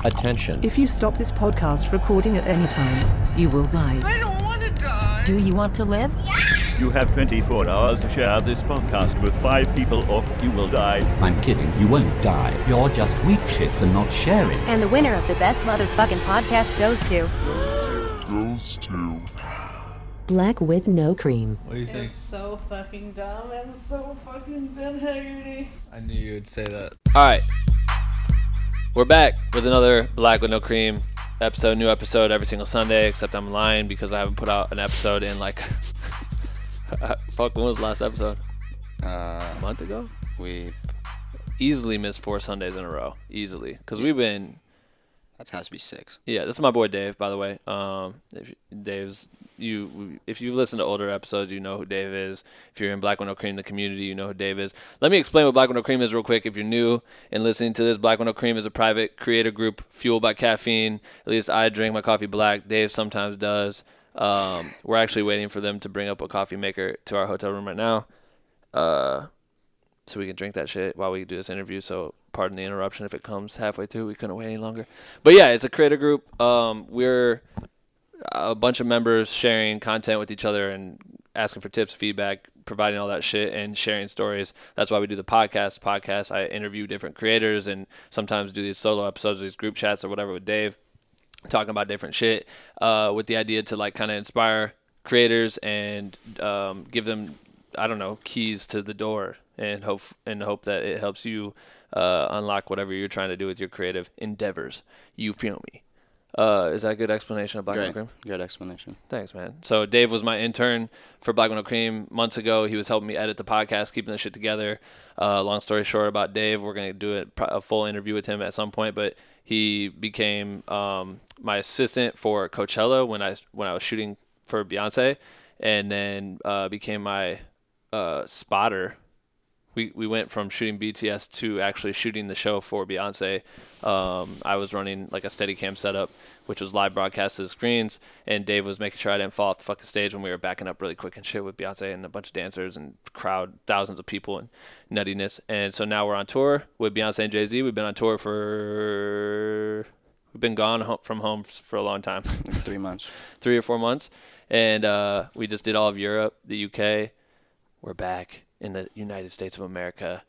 Attention. If you stop this podcast recording at any time, you will die. I don't want to die. Do you want to live? You have 24 hours to share this podcast with 5 people or you will die. I'm kidding. You won't die. You're just weak shit for not sharing. And the winner of the best motherfucking podcast goes to... Black with no cream. What do you think? It's so fucking dumb and so fucking Ben Haggerty. I knew you would say that. Alright. We're back with another Black with No Cream episode, new episode every single Sunday, except I'm lying because I haven't put out an episode in like fuck, when was the last episode? A month ago? We easily missed 4 Sundays in a row. Easily. Because we've been... That has to be 6. Yeah, this is my boy Dave, by the way. If you've listened to older episodes, you know who Dave is. If you're in Black with No Cream, the community, you know who Dave is. Let me explain what Black with No Cream is real quick. If you're new and listening to this, Black with No Cream is a private creator group fueled by caffeine. At least I drink my coffee black. Dave sometimes does. We're actually waiting for them to bring up a coffee maker to our hotel room right now, so we can drink that shit while we do this interview. So pardon the interruption if it comes halfway through. We couldn't wait any longer. But yeah, it's a creator group. We're a bunch of members sharing content with each other and asking for tips, feedback, providing all that shit, and sharing stories. That's why we do the podcast. I interview different creators and sometimes do these solo episodes, these group chats or whatever with Dave, talking about different shit with the idea to like kind of inspire creators and give them, I don't know, keys to the door and hope that it helps you unlock whatever you're trying to do with your creative endeavors. You feel me? Is that a good explanation of Black with No Cream? Good explanation. Thanks, man. So Dave was my intern for Black with No Cream months ago. He was helping me edit the podcast, keeping the shit together. Long story short about Dave, we're going to do a full interview with him at some point, but he became my assistant for Coachella when I was shooting for Beyonce, and then became my spotter. We went from shooting BTS to actually shooting the show for Beyonce. I was running like a Steadicam setup, which was live broadcast to the screens, and Dave was making sure I didn't fall off the fucking stage when we were backing up really quick and shit with Beyonce and a bunch of dancers and crowd, thousands of people and nuttiness. And so now we're on tour with Beyonce and Jay-Z. We've been on tour we've been gone from home for a long time. 3 months. 3 or 4 months. And we just did all of Europe, the UK. We're back in the United States of America.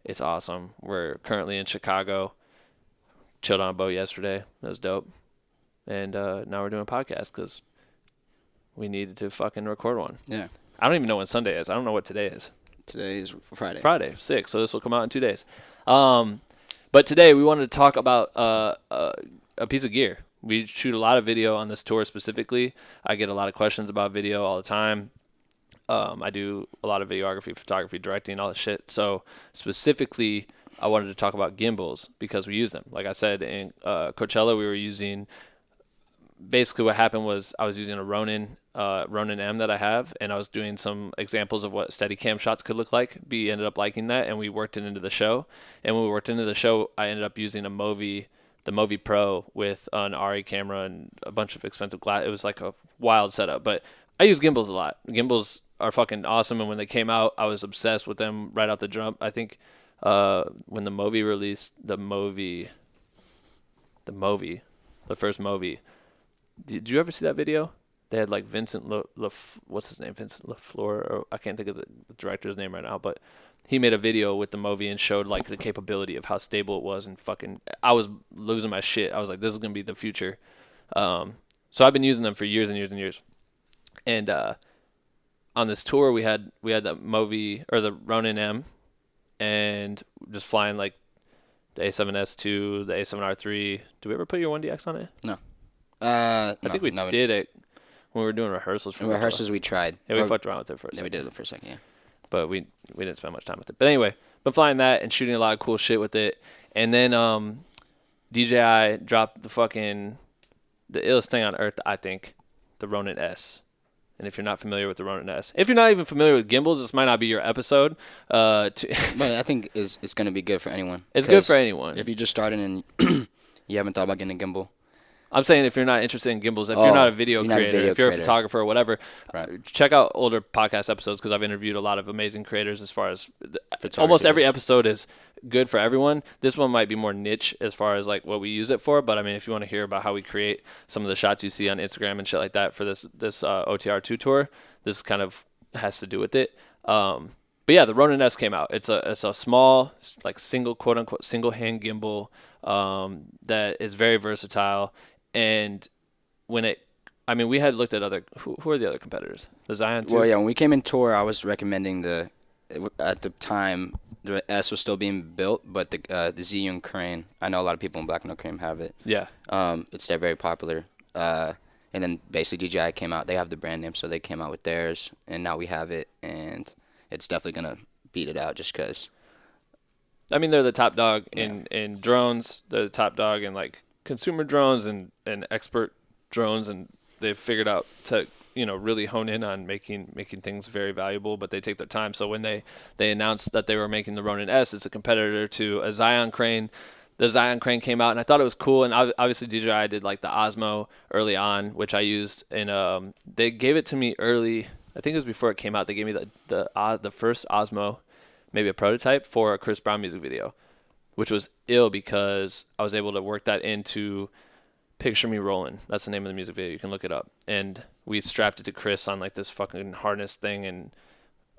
It's awesome. We're currently in Chicago. Chilled on a boat yesterday. That was dope. And now we're doing a podcast because we needed to fucking record one. Yeah. I don't even know when Sunday is. I don't know what today is. Today is Friday. Friday, 6. So this will come out in 2 days. But today we wanted to talk about a piece of gear. We shoot a lot of video on this tour specifically. I get a lot of questions about video all the time. I do a lot of videography, photography, directing, all that shit. So specifically, I wanted to talk about gimbals because we use them. Like I said, in Coachella, we were using... Basically, what happened was I was using a Ronin-M that I have, and I was doing some examples of what Steadicam shots could look like. B ended up liking that, and we worked it into the show. And when we worked into the show, I ended up using the Movi Pro with an RE camera and a bunch of expensive glass. It was like a wild setup, but I use gimbals a lot. Gimbals are fucking awesome, and when they came out, I was obsessed with them right out the jump. I think when the Movi released the first Movi. Did you ever see that video? They had like Vincent what's his name? Vincent LaFleur, or I can't think of the director's name right now, but he made a video with the Movi and showed like the capability of how stable it was, and fucking I was losing my shit. I was like, this is gonna be the future. So I've been using them for years and years and years. And on this tour we had the Movi or the Ronin-M, and just flying like the A7S II, the A7R3. Did we ever put your 1DX on it? No. I think we did it when we were doing rehearsals. In rehearsals, we tried. Yeah, we fucked around with it for a second. Yeah, we did it for a second, yeah. But we didn't spend much time with it. But anyway, been flying that and shooting a lot of cool shit with it. And then DJI dropped the illest thing on earth, I think, the Ronin-S. And if you're not familiar with the Ronin-S, if you're not even familiar with gimbals, this might not be your episode. But I think it's going to be good for anyone. It's good for anyone. If you just started and you haven't thought about getting a gimbal, I'm saying if you're not interested in gimbals, if you're not a video you're not a creator, video if you're a creator. photographer or whatever, Right. check out older podcast episodes because I've interviewed a lot of amazing creators as far as Photography almost every goes. episode is good for everyone. This one might be more niche as far as like what we use it for, but I mean, if you want to hear about how we create some of the shots you see on Instagram and shit like that for this OTR2 tour, this kind of has to do with it. But yeah, the Ronin-S came out. It's a small, like single, quote unquote, single hand gimbal that is very versatile. And we had looked at other, who are the other competitors? The Zion too? Well, yeah, when we came in tour, I was recommending at the time, the S was still being built, but the Zhiyun crane, I know a lot of people in Black No Cream have it. Yeah. They're very popular. And then basically DJI came out. They have the brand name, so they came out with theirs, and now we have it, and it's definitely going to beat it out just because. I mean, they're the top dog in drones. They're the top dog in like consumer drones and expert drones, and they've figured out to really hone in on making things very valuable, but they take their time. So when they announced that they were making the Ronin-S, it's a competitor to a Zion crane. The Zion crane came out, and I thought it was cool. And obviously DJI did like the Osmo early on, which I used, and they gave it to me early. I think it was before it came out. They gave me the first Osmo, maybe a prototype for a Chris Brown music video, which was ill because I was able to work that into Picture Me Rollin'. That's the name of the music video. You can look it up. And we strapped it to Chris on like this fucking harness thing, and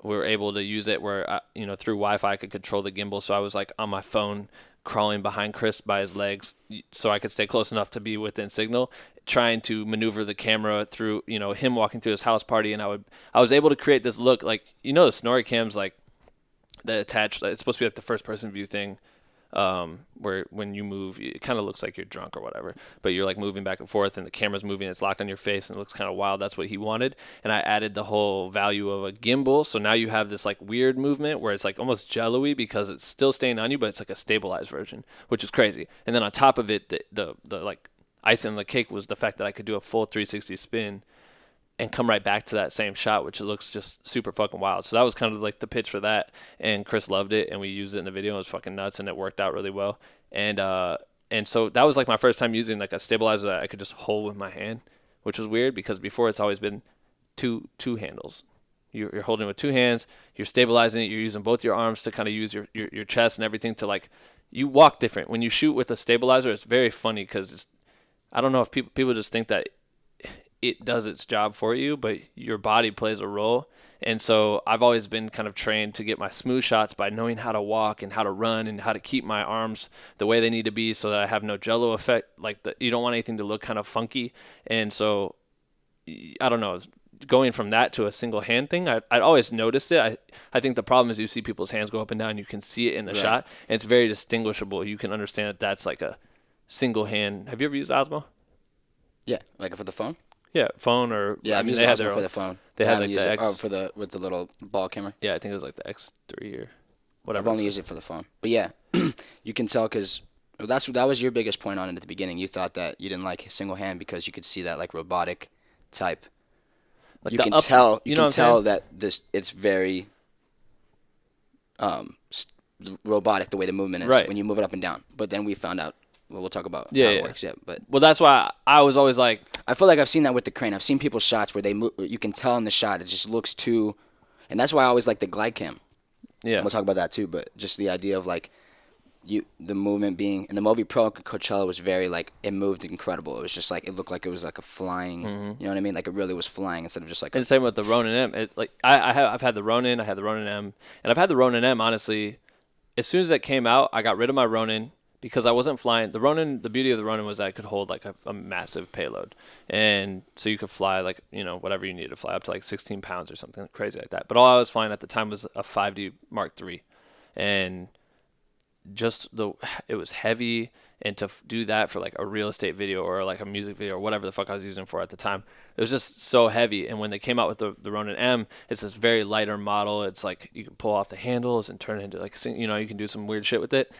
we were able to use it where through Wi-Fi I could control the gimbal. So I was like on my phone crawling behind Chris by his legs so I could stay close enough to be within signal, trying to maneuver the camera through him walking through his house party. And I was able to create this look like the Snorri cams, like that attached, it's supposed to be like the first person view thing, where when you move it kind of looks like you're drunk or whatever, but you're like moving back and forth and the camera's moving, it's locked on your face and it looks kind of wild. That's what he wanted, and I added the whole value of a gimbal, so now you have this like weird movement where it's like almost jello-y because it's still staying on you, but it's like a stabilized version, which is crazy. And then on top of it, the like icing on the cake was the fact that I could do a full 360 spin and come right back to that same shot, which looks just super fucking wild. So that was kind of like the pitch for that, and Chris loved it, and we used it in the video. It was fucking nuts, and it worked out really well. And so that was like my first time using like a stabilizer that I could just hold with my hand, which was weird because before it's always been two handles. You're holding it with two hands, you're stabilizing it, you're using both your arms to kind of use your chest and everything to like, you walk different. When you shoot with a stabilizer, it's very funny because I don't know if people just think that it does its job for you, but your body plays a role. And so I've always been kind of trained to get my smooth shots by knowing how to walk and how to run and how to keep my arms the way they need to be so that I have no jello effect. Like you don't want anything to look kind of funky. And so I don't know, going from that to a single hand thing, I'd always noticed it. I think the problem is you see people's hands go up and down, you can see it in the shot, and it's very distinguishable. You can understand that that's like a single hand. Have you ever used Osmo? Yeah, like for the phone? Yeah, phone or Yeah, I've used they had Osmo their for own. the phone. They I had haven't like the used X. it, with the little ball camera. Yeah, I think it was like the X3 or whatever. I've only used it for the phone. But yeah, you can tell because that was your biggest point on it at the beginning. You thought that you didn't like single hand because you could see that like robotic type. Like You the can up- tell. you You know can what I'm tell saying? that it's very robotic the way the movement is Right. when you move it up and down. But then we found out. Well, we'll talk about Yeah, how yeah. it works. Yeah, but Well, that's why I was always like, I feel like I've seen that with the crane. I've seen people's shots where they move. You can tell in the shot it just looks too, and that's why I always like the glide cam. yeah. We'll talk about that too, but just the idea of like the movement being, and the Movi Pro at Coachella was very like, it moved incredible. It was just like, it looked like it was like a flying, you know what I mean? Like it really was flying instead of just like And same with the Ronin-M. I've had the Ronin, I had the Ronin-M, and I've had the Ronin-M, honestly. As soon as that came out, I got rid of my Ronin because I wasn't flying. The Ronin, the beauty of the Ronin was that it could hold like a massive payload. And so you could fly like, whatever you needed to fly, up to like 16 pounds or something crazy like that. But all I was flying at the time was a 5D Mark III. And it was heavy, and to do that for like a real estate video or like a music video or whatever the fuck I was using for at the time, it was just so heavy. And when they came out with the Ronin-M, it's this very lighter model. It's like you can pull off the handles and turn it into like, you can do some weird shit with it.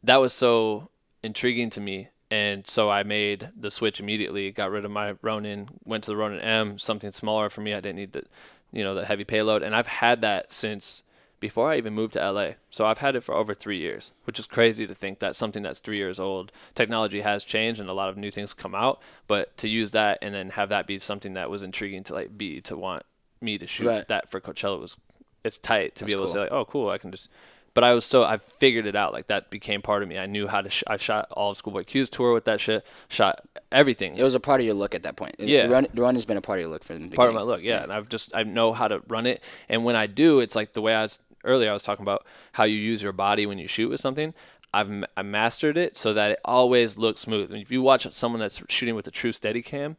That was so intriguing to me, and so I made the switch immediately. Got rid of my Ronin, went to the Ronin-M, something smaller for me. I didn't need the heavy payload, and I've had that since before I even moved to LA. So I've had it for over 3 years, which is crazy to think that something that's 3 years old, technology has changed and a lot of new things come out, but to use that and then have that be something that was intriguing to like to want me to shoot that for Coachella it's tight to be able to say like, oh cool, I can just. But I figured it out. Like that became part of me. I knew how to. I shot all of Schoolboy Q's tour with that shit. Shot everything. It was a part of your look at that point. Yeah, the run has been a part of your look for the beginning. Part of my look, yeah. And I know how to run it. And when I do, it's like the way I was talking about how you use your body when you shoot with something. I mastered it so that it always looks smooth. And if you watch someone that's shooting with a true Steadicam,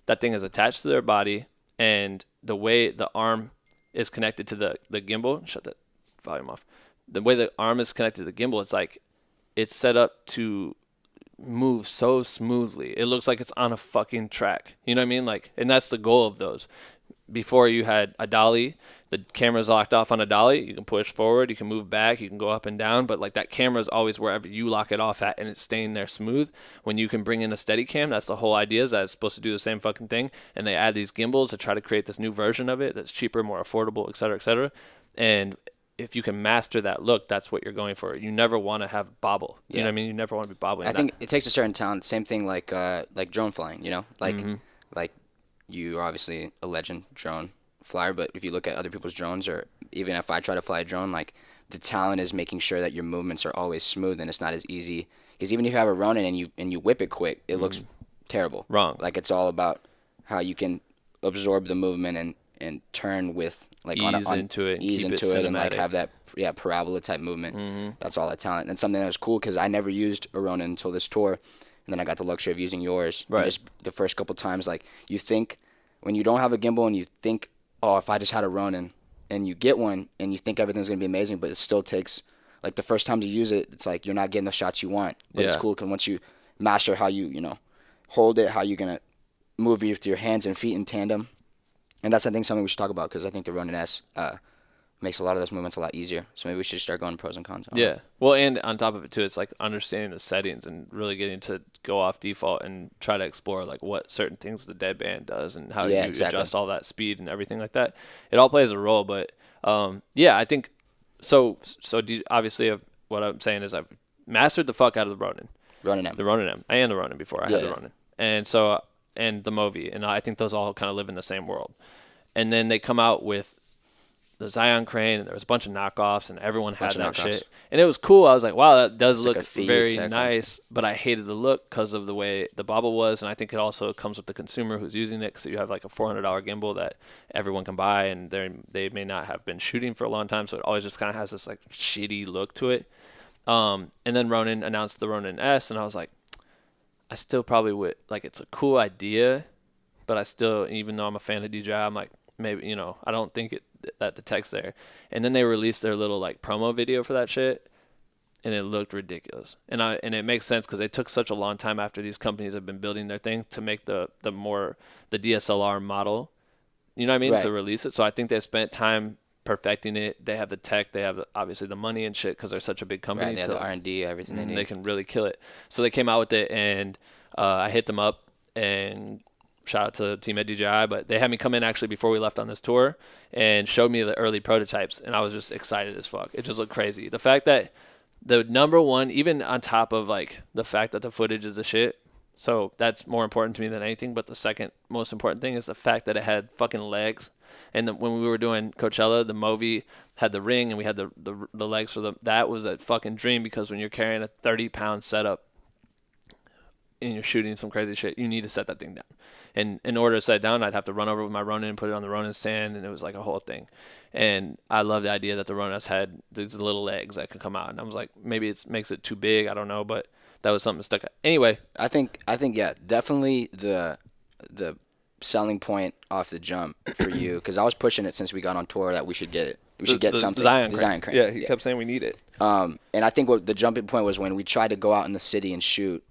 that thing is attached to their body, and the way the arm is connected to the gimbal. Shut that volume off. The way the arm is connected to the gimbal, it's like it's set up to move so smoothly. It looks like it's on a fucking track. You know what I mean? Like, and that's the goal of those. Before you had a dolly, the camera's locked off on a dolly. You can push forward, you can move back, you can go up and down, but like that camera's always wherever you lock it off at, and it's staying there smooth. When you can bring in a Steadicam, that's the whole idea, is that it's supposed to do the same fucking thing, and they add these gimbals to try to create this new version of it that's cheaper, more affordable, et cetera, et cetera. And if you can master that look, that's what you're going for. You never want to have bobble. You know what I mean? You never want to be bobbling. I think it takes a certain talent. Same thing like drone flying, you know? Like you're obviously a legend drone flyer, but if you look at other people's drones, or even if I try to fly a drone, like the talent is making sure that your movements are always smooth and it's not as easy. Because even if you have a Ronin and you whip it quick, it looks terrible. Wrong. Like it's all about how you can absorb the movement and turn with like ease into it and like have that parabola type movement. That's all that talent. And something that was cool because I never used a Ronin until this tour, and then I got the luxury of using yours. Right. And just the first couple times, like you think when you don't have a gimbal and you think, oh, if I just had a Ronin, and you get one and you think everything's gonna be amazing, but it still takes like the first time to use it, it's like you're not getting the shots you want. But it's cool because once you master how you hold it, how you're gonna move with your hands and feet in tandem. And that's, I think, something we should talk about because I think the Ronin-S makes a lot of those movements a lot easier. So maybe we should start going pros and cons. Yeah. Well, and on top of it, too, it's like understanding the settings and really getting to go off default and try to explore like what certain things the deadband does and how you adjust all that speed and everything like that. It all plays a role. But, I think so obviously what I'm saying is I've mastered the fuck out of the Ronin. Ronin-M. The Ronin-M. I am the Ronin before I had the Ronin. And so... and the Movi, and I think those all kind of live in the same world. And then they come out with the Zion Crane, and there was a bunch of knockoffs, and everyone had that shit. And it was cool. I was like, wow, that does look very nice, but I hated the look because of the way the bobble was, and I think it also comes with the consumer who's using it, because you have like a $400 gimbal that everyone can buy, and they may not have been shooting for a long time, so it always just kind of has this like shitty look to it. And then Ronin announced the Ronin-S, and I was like, I still probably would, like, it's a cool idea, but I still, even though I'm a fan of DJI, I'm like, maybe, I don't think that the tech's there. And then they released their little, like, promo video for that shit, and it looked ridiculous. And it makes sense because they took such a long time after these companies have been building their thing to make the DSLR model, you know what I mean, to release it. So I think they spent time perfecting it. They have the tech, they have obviously the money and shit because they're such a big company. They have the R&D, everything they need. They can really kill it. So they came out with it, and I hit them up, and shout out to the team at DJI, but they had me come in actually before we left on this tour and showed me the early prototypes, and I was just excited as fuck. It just looked crazy. The fact that the number one, even on top of like the fact that the footage is the shit, so that's more important to me than anything, but the second most important thing is the fact that it had fucking legs. And when we were doing Coachella, the Movi had the ring, and we had the legs for that was a fucking dream, because when you're carrying a 30-pound setup and you're shooting some crazy shit, you need to set that thing down. And in order to set it down, I'd have to run over with my Ronin and put it on the Ronin stand, and it was like a whole thing. And I love the idea that the Ronin-S had these little legs that could come out. And I was like, maybe it makes it too big, I don't know, but that was something that stuck out. Anyway. I think yeah, definitely the selling point off the jump for you, because I was pushing it since we got on tour that we should get it. We should get something. The Zion Crane. Yeah, he kept saying we need it. And I think what the jumping point was when we tried to go out in the city and shoot.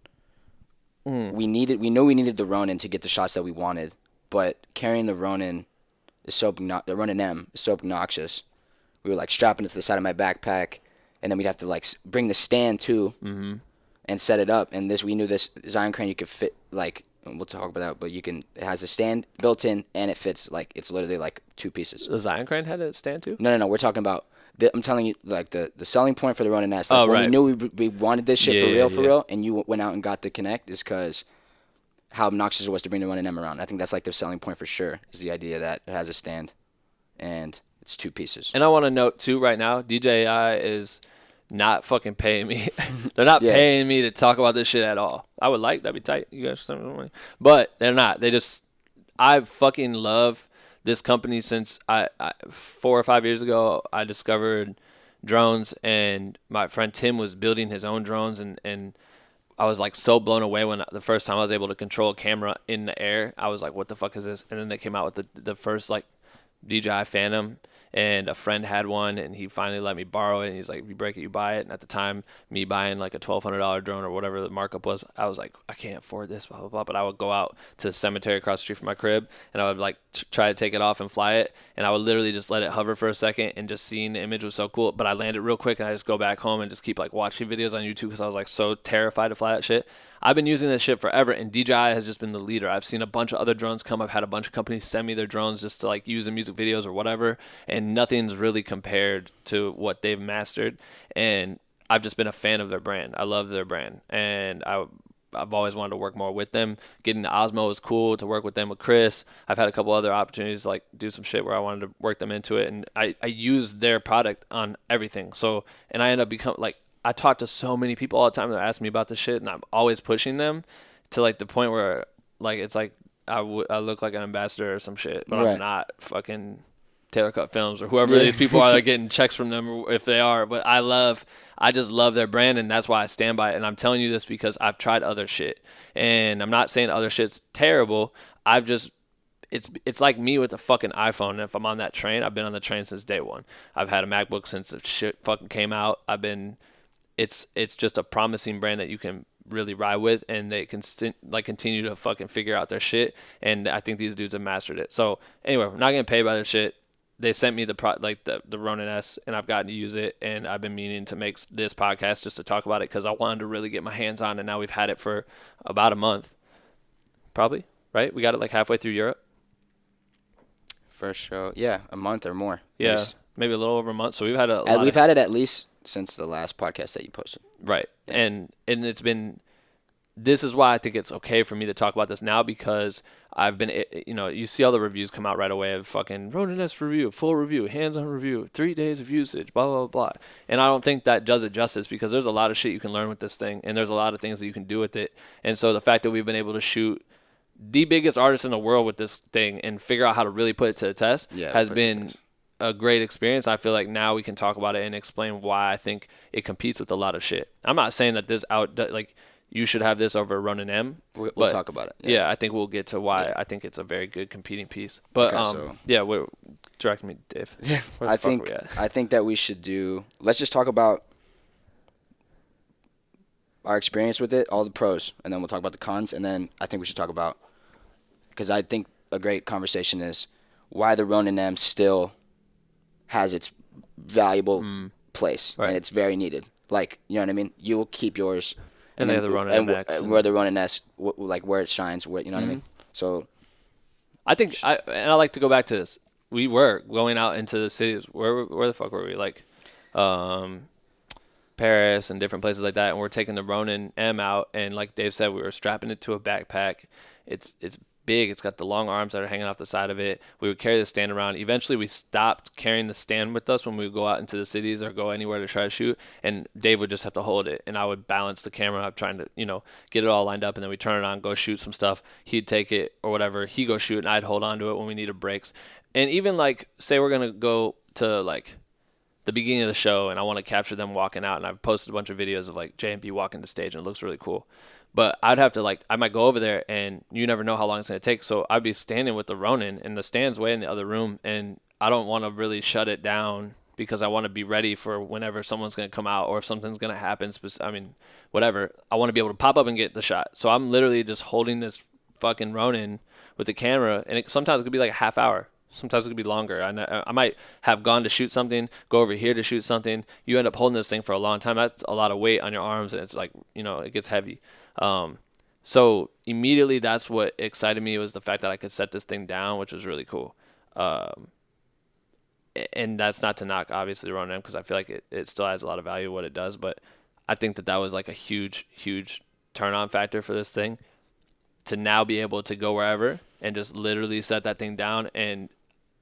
We knew we needed the Ronin to get the shots that we wanted, but carrying the Ronin the Ronin-M is so obnoxious. We were like strapping it to the side of my backpack, and then we'd have to like bring the stand too, and set it up. And we knew this Zion Crane you could fit like. We'll talk about that, but it has a stand built in, and it fits like it's literally like two pieces. The Zion Crane had a stand too? No. We're talking about I'm telling you, like the selling point for the Ronin-S, like Oh, when we right. knew we wanted this shit Yeah, for yeah. real, and you went out and got the Connect, is because how obnoxious it was to bring the Ronin-M around. I think that's like their selling point for sure, is the idea that it has a stand and it's 2 pieces. And I want to note too, right now, DJI is not fucking paying me. They're not Yeah. paying me to talk about this shit at all. I would like, that'd be tight. You guys send me money, but they're not. I fucking love this company since I 4 or 5 years ago I discovered drones, and my friend Tim was building his own drones, and I was like so blown away when the first time I was able to control a camera in the air. I was like, what the fuck is this? And then they came out with the first like DJI Phantom, and a friend had one, and he finally let me borrow it, and he's like, if you break it, you buy it. And at the time, me buying like a $1,200 drone or whatever the markup was, I was like, I can't afford this, blah, blah, blah. But I would go out to the cemetery across the street from my crib, and I would like try to take it off and fly it, and I would literally just let it hover for a second, and just seeing the image was so cool. But I landed real quick, and I just go back home and just keep like watching videos on YouTube because I was like so terrified to fly that shit. I've been using this shit forever, and DJI has just been the leader. I've seen a bunch of other drones come. I've had a bunch of companies send me their drones just to like use in music videos or whatever, and nothing's really compared to what they've mastered. And I've just been a fan of their brand. I love their brand, and I've always wanted to work more with them. Getting the Osmo was cool to work with them with Chris. I've had a couple other opportunities to like do some shit where I wanted to work them into it, and I use their product on everything. So, and I end up becoming like, I talk to so many people all the time that ask me about this shit, and I'm always pushing them to like the point where like it's like I look like an ambassador or some shit, but Right. I'm not fucking Taylor Cut Films or whoever these people are that are getting checks from them, or if they are. But I just love their brand, and that's why I stand by it. And I'm telling you this because I've tried other shit, and I'm not saying other shit's terrible. It's like me with the fucking iPhone. And if I'm on that train, I've been on the train since day one. I've had a MacBook since the shit fucking came out. It's just a promising brand that you can really ride with, and they can continue to fucking figure out their shit. And I think these dudes have mastered it. So anyway, we're not getting paid by their shit. They sent me the Ronin-S, and I've gotten to use it, and I've been meaning to make this podcast just to talk about it because I wanted to really get my hands on, and now we've had it for about a month, probably, right? We got it like halfway through Europe. First show, yeah, a month or more. Yeah, At least. maybe a little over a month. So we've had we've had it at least since the last podcast that you posted. Right. And it's been, this is why I think it's okay for me to talk about this now, because I've been, you see all the reviews come out right away of fucking Ronin-S review, full review, hands-on review, 3 days of usage, blah, blah, blah. And I don't think that does it justice, because there's a lot of shit you can learn with this thing, and there's a lot of things that you can do with it. And so the fact that we've been able to shoot the biggest artists in the world with this thing and figure out how to really put it to the test has been a great experience. I feel like now we can talk about it and explain why I think it competes with a lot of shit. I'm not saying that you should have this over a Ronin-M. We'll talk about it. Yeah, I think we'll get to why I think it's a very good competing piece. But direct me, Dave. Yeah, Where the fuck are we at? I think that we should let's just talk about our experience with it, all the pros, and then we'll talk about the cons, and then I think we should talk about, because I think a great conversation is why the Ronin-M still has its valuable place, Right. and it's very needed. Like, you know what I mean? You'll keep yours. And they have the Ronin-M X. And where the Ronin-S, like where it shines, you know what I mean? So I think, and I like to go back to this. We were going out into the cities. Where the fuck were we? Like, Paris and different places like that. And we're taking the Ronin-M out. And like Dave said, we were strapping it to a backpack. It's big. It's got the long arms that are hanging off the side of it. We would carry the stand around. Eventually, we stopped carrying the stand with us when we would go out into the cities or go anywhere to try to shoot. And Dave would just have to hold it, and I would balance the camera up, trying to, get it all lined up. And then we turn it on, go shoot some stuff. He'd take it or whatever. He'd go shoot, and I'd hold on to it when we needed breaks. And even like, say we're gonna go to like the beginning of the show, and I want to capture them walking out, and I've posted a bunch of videos of like J&B walking the stage, and it looks really cool. But I'd have to I might go over there, and you never know how long it's going to take. So I'd be standing with the Ronin, and the stand's way in the other room, and I don't want to really shut it down because I want to be ready for whenever someone's going to come out or if something's going to happen. Whatever. I want to be able to pop up and get the shot. So I'm literally just holding this fucking Ronin with the camera, and sometimes it could be like a half hour. Sometimes it could be longer. I might have gone to shoot something, go over here to shoot something. You end up holding this thing for a long time. That's a lot of weight on your arms, and it's like, it gets heavy. So immediately that's what excited me, was the fact that I could set this thing down, which was really cool. and that's not to knock obviously the Ronin-M, because I feel like it still has a lot of value what it does, but I think that was like a huge turn on factor for this thing, to now be able to go wherever and just literally set that thing down, and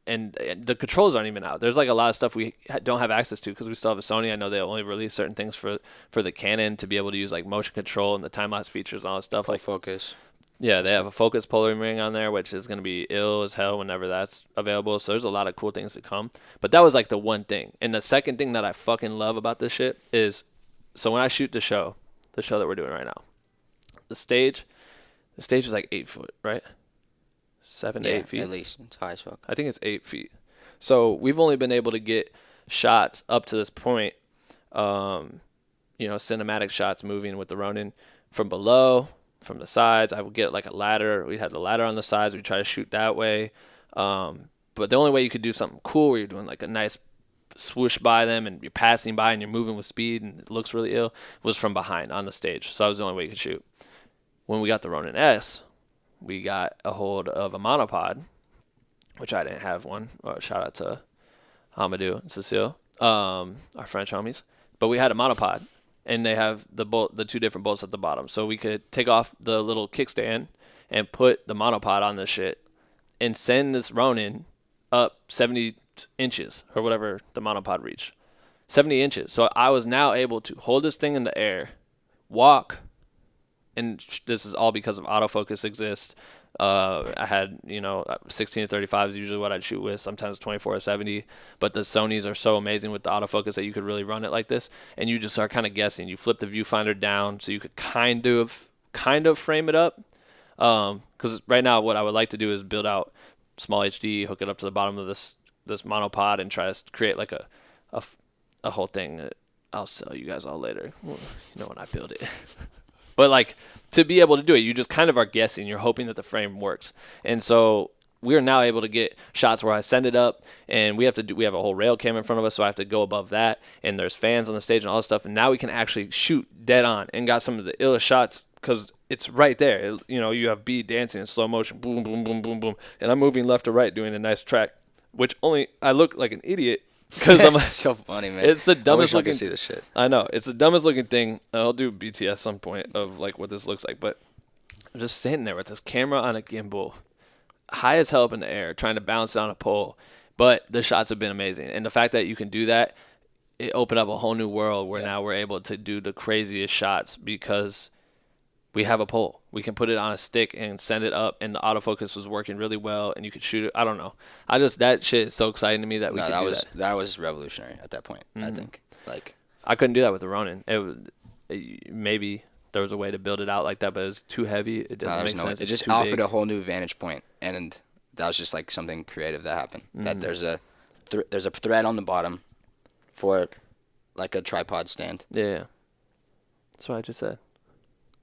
the controls aren't even out. There's like a lot of stuff we don't have access to because we still have a Sony. I know they only release certain things for the Canon to be able to use like motion control and the time lapse features and all that stuff. Like focus. Yeah, they have a focus polar ring on there, which is going to be ill as hell whenever that's available. So there's a lot of cool things to come. But that was like the one thing. And the second thing that I fucking love about this shit is, so when I shoot the show that we're doing right now, the stage is like 8 foot, right? 7 to 8 feet. At least. It's high as fuck. I think it's 8 feet. So we've only been able to get shots up to this point, cinematic shots moving with the Ronin from below, from the sides. I would get like a ladder. We had the ladder on the sides. We try to shoot that way. But the only way you could do something cool where you're doing like a nice swoosh by them and you're passing by and you're moving with speed and it looks really ill was from behind on the stage. So that was the only way you could shoot. When we got the Ronin-S, we got a hold of a monopod, which I didn't have one. Shout out to Hamadou and Cecile, our French homies. But we had a monopod, and they have the two different bolts at the bottom. So we could take off the little kickstand and put the monopod on this shit and send this Ronin up 70 inches or whatever the monopod reached. 70 inches. So I was now able to hold this thing in the air, walk, and this is all because of autofocus exists. I had 16 to 35 is usually what I'd shoot with, sometimes 24 to 70, but the Sonys are so amazing with the autofocus that you could really run it like this, and you just are kind of guessing. You flip the viewfinder down so you could kind of frame it up, because right now what I would like to do is build out small HD, hook it up to the bottom of this monopod, and try to create like a whole thing that I'll sell you guys all later, when I build it. But like, to be able to do it, you just kind of are guessing. You're hoping that the frame works. And so we are now able to get shots where I send it up, and we have a whole rail cam in front of us, so I have to go above that, and there's fans on the stage and all this stuff. And now we can actually shoot dead on and got some of the illest shots because it's right there. You have B dancing in slow motion, boom, boom, boom, boom, boom. And I'm moving left to right doing a nice track, which only I look like an idiot. Because I'm so funny, man. It's the dumbest looking. I wish I could see this shit. I know it's the dumbest looking thing. I'll do BTS some point of like what this looks like, but I'm just standing there with this camera on a gimbal, high as hell up in the air, trying to bounce down a pole. But the shots have been amazing, and the fact that you can do that, it opened up a whole new world where now we're able to do the craziest shots because we have a pole. We can put it on a stick and send it up, and the autofocus was working really well, and you could shoot it. I don't know. That shit is so exciting to me that we could do that. That was revolutionary at that point, I think. Like, I couldn't do that with the Ronin. Maybe there was a way to build it out like that, but it was too heavy. It doesn't make sense. It just offered a whole new vantage point, and that was just like something creative that happened. That there's a thread on the bottom for like a tripod stand. Yeah. That's what I just said.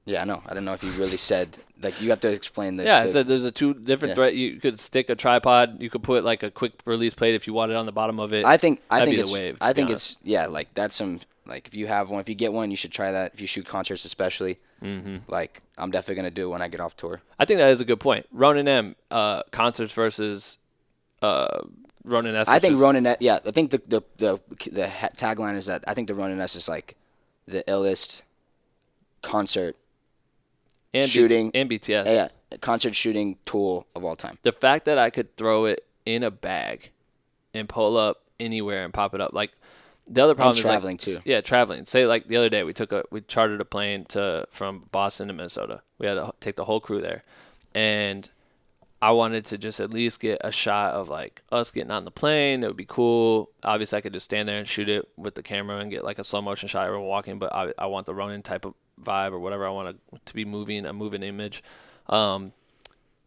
Yeah, I know. I don't know if you really said, like, you have to explain the... Yeah, I said there's a two different thread. You could stick a tripod. You could put, like, a quick release plate if you wanted on the bottom of it. I think it's like, that's some, like, if you have one, if you get one, you should try that. If you shoot concerts especially, like, I'm definitely going to do it when I get off tour. I think that is a good point. Ronin-M, concerts versus Ronin-S. I think Ronin-S, I think the tagline is that I think the Ronin-S is, like, the illest concert and shooting and BTS. Concert shooting tool of all time. The fact that I could throw it in a bag and pull up anywhere and pop it up, like the other problem is traveling like, too. Yeah, traveling. Say like the other day we chartered a plane from Boston to Minnesota. We had to take the whole crew there, and I wanted to just at least get a shot of like us getting on the plane. It would be cool. Obviously, I could just stand there and shoot it with the camera and get like a slow motion shot while walking. But I want the Ronin type of vibe or whatever. I want to be moving a moving image. I'm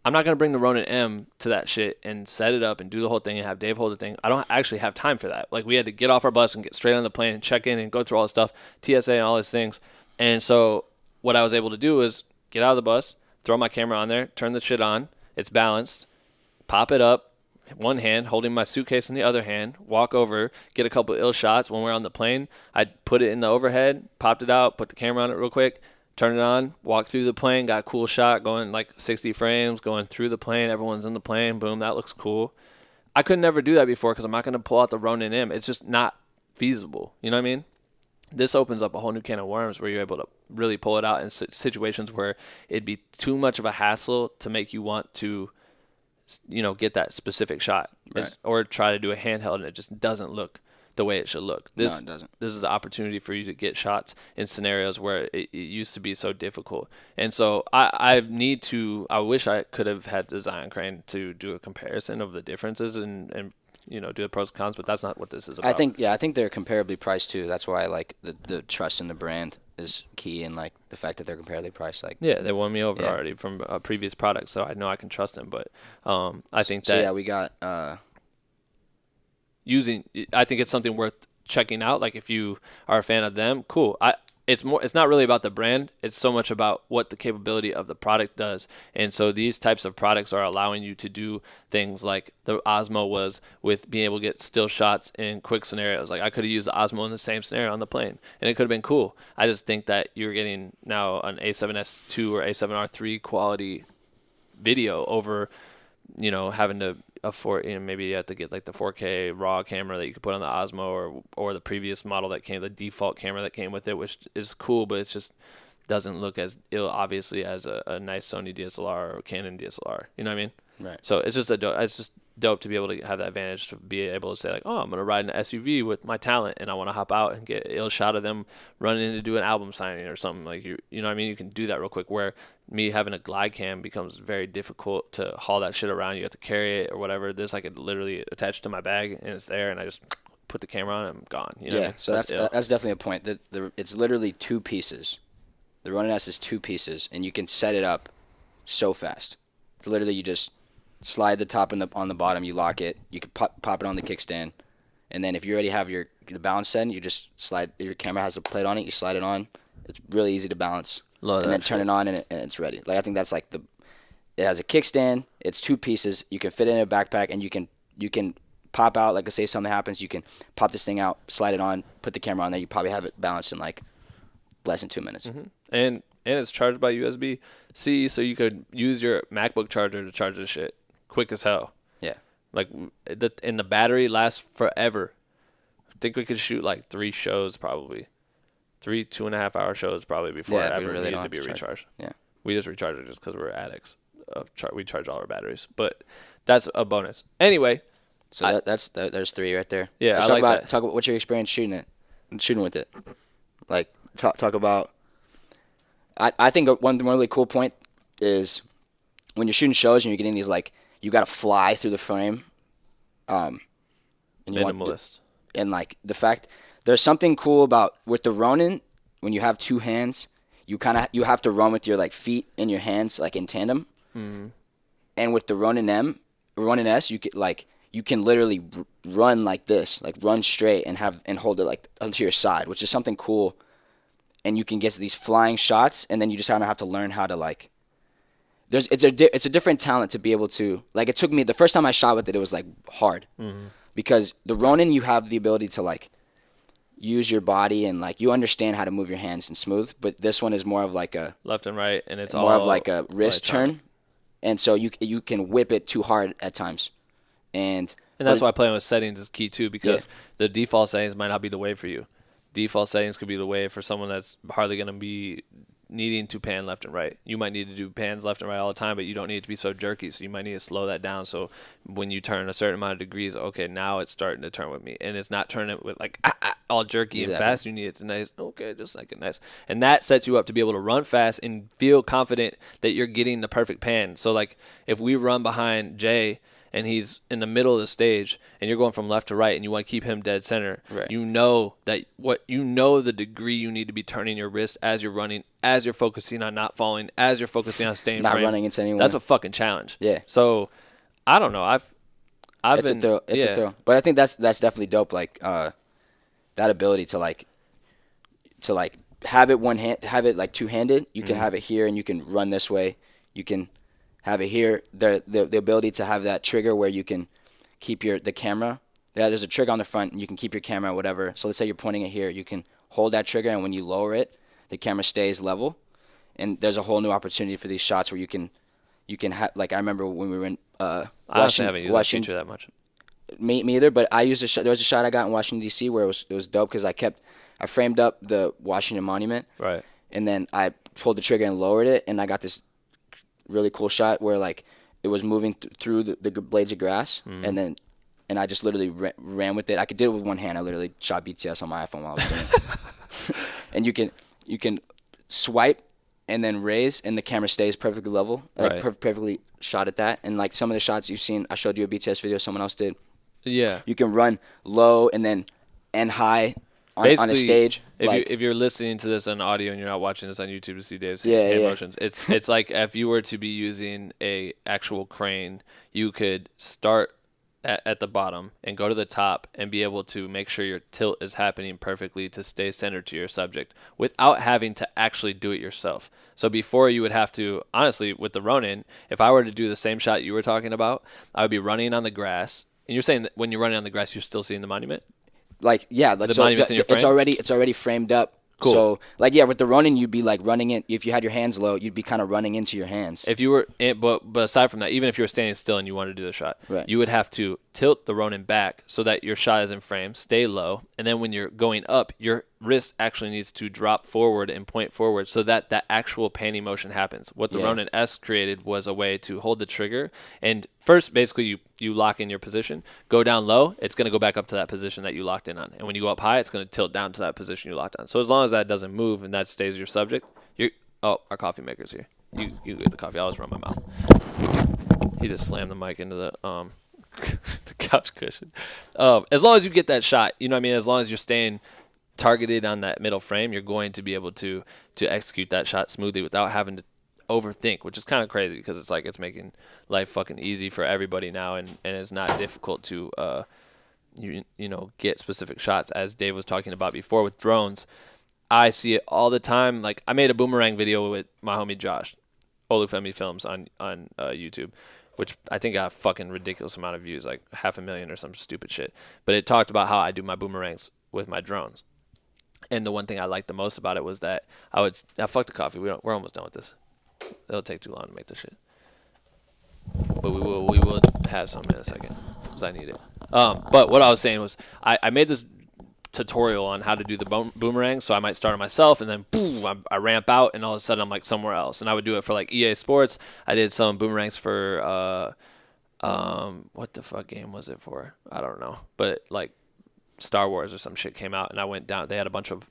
not gonna bring the Ronin-M to that shit and set it up and do the whole thing and have Dave hold the thing. I don't actually have time for that. Like we had to get off our bus and get straight on the plane and check in and go through all this stuff, TSA and all these things. And so what I was able to do was get out of the bus, throw my camera on there, turn the shit on. It's balanced. Pop it up, one hand, holding my suitcase in the other hand, walk over, get a couple ill shots. When we're on the plane, I'd put it in the overhead, popped it out, put the camera on it real quick, turn it on, walk through the plane, got a cool shot going like 60 frames, going through the plane. Everyone's in the plane. Boom, that looks cool. I could never do that before because I'm not going to pull out the Ronin-M. It's just not feasible. You know what I mean? This opens up a whole new can of worms where you're able to really pull it out in situations where it'd be too much of a hassle to make you want to, get that specific shot, Right. or try to do a handheld and it just doesn't look the way it should look. No, it doesn't. This is an opportunity for you to get shots in scenarios where it used to be so difficult. And so I wish I could have had the Zion Crane to do a comparison of the differences and do the pros and cons, but that's not what this is about. I think they're comparably priced too. That's why like the trust in the brand is key, and like the fact that they're comparably priced. Like they won me over already from a previous product, so I know I can trust them. But I think that we got I think it's something worth checking out. Like if you are a fan of them, cool. It's not really about the brand. It's so much about what the capability of the product does. And so these types of products are allowing you to do things like the Osmo was with being able to get still shots in quick scenarios. Like I could have used the Osmo in the same scenario on the plane and it could have been cool. I just think that you're getting now an A7S II or A7R3 quality video over, having to afford, maybe you have to get like the 4K RAW camera that you could put on the Osmo or the previous model that came, the default camera that came with it, which is cool, but it just doesn't look as ill, obviously, as a nice Sony DSLR or Canon DSLR. You know what I mean? Right. So it's just dope to be able to have that advantage to be able to say like, oh, I'm gonna ride an SUV with my talent and I want to hop out and get an ill shot of them running in to do an album signing or something. Like you know what I mean? You can do that real quick. Where me having a glide cam becomes very difficult to haul that shit around. You have to carry it or whatever. This I could literally attach to my bag and it's there, and I just put the camera on and I'm gone. You know what I mean? So that's definitely a point. It's literally 2 pieces. The Ronin-S is 2 pieces, and you can set it up so fast. It's literally you just slide the top on the bottom, you lock it, you can pop it on the kickstand, and then if you already have the balance set, you just slide. Your camera has a plate on it, you slide it on. It's really easy to balance, and then turn it on, and it's ready. Like I think that's like it has a kickstand. It's 2 pieces. You can fit it in a backpack, and you can pop out. Like say something happens, you can pop this thing out, slide it on, put the camera on there. You probably have it balanced in like less than 2 minutes. Mm-hmm. And it's charged by USB-C, so you could use your MacBook charger to charge this shit. Quick as hell. Yeah. Like, and the battery lasts forever. I think we could shoot like 3 shows probably. 3 2.5-hour shows probably before it ever really needed to be recharged. Yeah. We just recharge it just because we're addicts. We charge all our batteries. But that's a bonus. Anyway. So there's 3 right there. Yeah, Let's I like that. Talk about what's your experience shooting with it. Like, talk about... I think one really cool point is when you're shooting shows and you're getting these, like, you got to fly through the frame. And Minimalist. And, like, the fact... There's something cool about... With the Ronin, when you have 2 hands, you have to run with your, like, feet and your hands, like, in tandem. Mm-hmm. And with the Ronin-S, you can literally run like this, like, run straight and hold it, like, onto your side, which is something cool. And you can get these flying shots, and then you just kind of have to learn how to, like... It's a different talent to be able to... Like, it took me... The first time I shot with it, it was, like, hard. Mm-hmm. Because the Ronin, you have the ability to, like, use your body and, like, you understand how to move your hands and smooth. But this one is more of, like, a... Left and right, and it's more of, like, a wrist turn. And so you can whip it too hard at times. And that's why playing with settings is key, too, because the default settings might not be the way for you. Default settings could be the way for someone that's hardly going to be needing to pan left and right. You might need to do pans left and right all the time, but you don't need it to be so jerky, so you might need to slow that down. So when you turn a certain amount of degrees, okay, now it's starting to turn with me. And it's not turning it with like all jerky and fast. You need it to nice, okay, just like it nice. And that sets you up to be able to run fast and feel confident that you're getting the perfect pan. So like if we run behind Jay and he's in the middle of the stage and you're going from left to right and you want to keep him dead center, right. You know the degree you need to be turning your wrist as you're running, as you're focusing on not falling, as you're focusing on staying not frame. running into anyone. That's a fucking challenge. Yeah. So I don't know. It's a thrill. But I think that's definitely dope. Like that ability to have it like 2-handed. You can have it here and you can run this way. You can have it here. The ability to have that trigger where you can keep the camera. Yeah, there's a trigger on the front and you can keep your camera whatever. So let's say you're pointing it here. You can hold that trigger and when you lower it, the camera stays level. And there's a whole new opportunity for these shots where you can have, like I remember when we were in I honestly haven't used that feature that much. Me either. But I used a shot. There was a shot I got in Washington D.C. where it was dope because I framed up the Washington Monument. Right. And then I pulled the trigger and lowered it, and I got this really cool shot where like it was moving through the blades of grass, and I just literally ran with it. I could do it with one hand. I literally shot BTS on my iPhone while I was doing it. And you can swipe and then raise, and the camera stays perfectly level, like perfectly shot at that. And like some of the shots you've seen, I showed you a BTS video someone else did. Yeah. You can run low and then high on a stage. If you're listening to this on audio and you're not watching this on YouTube to see Dave's hand motions, it's like if you were to be using a actual crane, you could start at the bottom and go to the top and be able to make sure your tilt is happening perfectly to stay centered to your subject without having to actually do it yourself. So before you would have to, honestly, with the Ronin, if I were to do the same shot you were talking about, I would be running on the grass. And you're saying that when you're running on the grass, you're still seeing the monument? Like, yeah. Like, the monument's in your frame? It's already framed up. Cool. So, like, yeah, with the Ronin, you'd be, like, running in. If you had your hands low, you'd be kind of running into your hands. If you were, but aside from that, even if you were standing still and you wanted to do the shot, you would have to tilt the Ronin back so that your shot is in frame, stay low, and then when you're going up, your wrist actually needs to drop forward and point forward so that that actual panning motion happens. What the Ronin-S created was a way to hold the trigger, and first, basically, you lock in your position, go down low, it's going to go back up to that position that you locked in on, and when you go up high, it's going to tilt down to that position you locked on. So as long as that doesn't move and that stays your subject, our coffee maker's here. You get the coffee. I always run my mouth. He just slammed the mic into the the couch cushion. As long as you get that shot, you know what I mean? As long as you're staying targeted on that middle frame, you're going to be able to execute that shot smoothly without having to overthink, which is kind of crazy because it's like it's making life fucking easy for everybody now, and it's not difficult to you know, get specific shots. As Dave was talking about before with drones, I see it all the time. Like, I made a boomerang video with my homie Josh, Olufemi Films on YouTube, which I think got a fucking ridiculous amount of views, like 500,000 or some stupid shit. But it talked about how I do my boomerangs with my drones. And the one thing I liked the most about it was that fuck the coffee. We're almost done with this. It'll take too long to make this shit. But we will have some in a second because I need it. But what I was saying was I made this tutorial on how to do the boomerang, so I might start on myself and then boom, I ramp out and all of a sudden I'm like somewhere else. And I would do it for like EA Sports. I did some boomerangs for what the fuck game was it for? I don't know. But like Star Wars or some shit came out and I went down. They had a bunch of